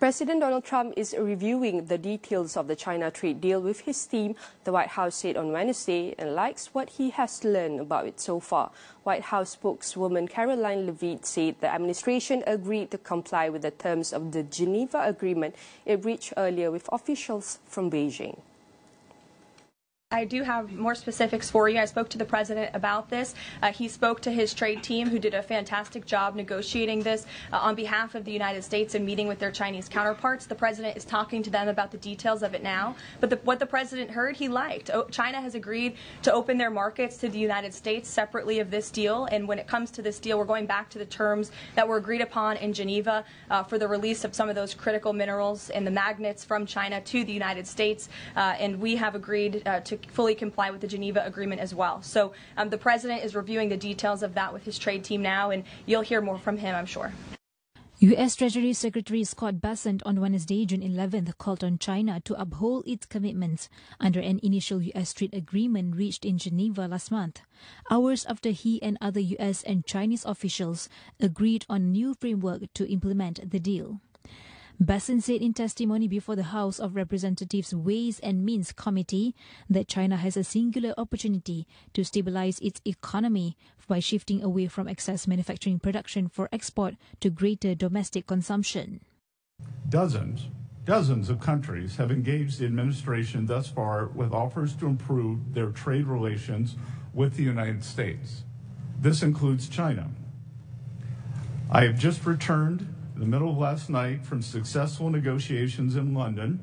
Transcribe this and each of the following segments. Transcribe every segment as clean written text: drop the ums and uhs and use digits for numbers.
President Donald Trump is reviewing the details of the China trade deal with his team, the White House said on Wednesday, and likes what he has learned about it so far. White House spokeswoman Caroline Leavitt said the administration agreed to comply with the terms of the Geneva Agreement it reached earlier with officials from Beijing. I do have more specifics for you. I spoke to the president about this. He spoke to his trade team, who did a fantastic job negotiating this on behalf of the United States and meeting with their Chinese counterparts. The president is talking to them about the details of it now. But what the president heard, he liked. China has agreed to open their markets to the United States separately of this deal. And when it comes to this deal, we're going back to the terms that were agreed upon in Geneva for the release of some of those critical minerals and the magnets from China to the United States. And we have agreed to fully comply with the Geneva Agreement as well. So the president is reviewing the details of that with his trade team now, and you'll hear more from him, I'm sure. U.S. Treasury Secretary Scott Bessent on Wednesday, June 11th, called on China to uphold its commitments under an initial U.S. trade agreement reached in Geneva last month, hours after he and other U.S. and Chinese officials agreed on a new framework to implement the deal. Bessent said in testimony before the House of Representatives Ways and Means Committee that China has a singular opportunity to stabilize its economy by shifting away from excess manufacturing production for export to greater domestic consumption. Dozens of countries have engaged the administration thus far with offers to improve their trade relations with the United States. This includes China. I have just returned in the middle of last night from successful negotiations in London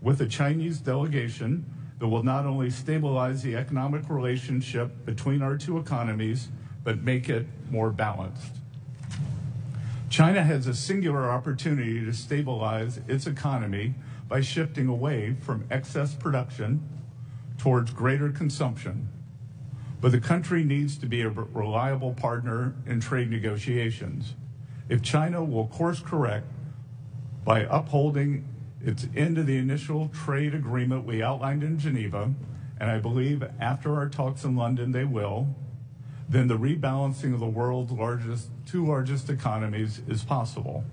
with a Chinese delegation that will not only stabilize the economic relationship between our two economies, but make it more balanced. China has a singular opportunity to stabilize its economy by shifting away from excess production towards greater consumption. But the country needs to be a reliable partner in trade negotiations. If China will course correct by upholding its end of the initial trade agreement we outlined in Geneva, and I believe after our talks in London they will, then the rebalancing of the world's two largest economies is possible.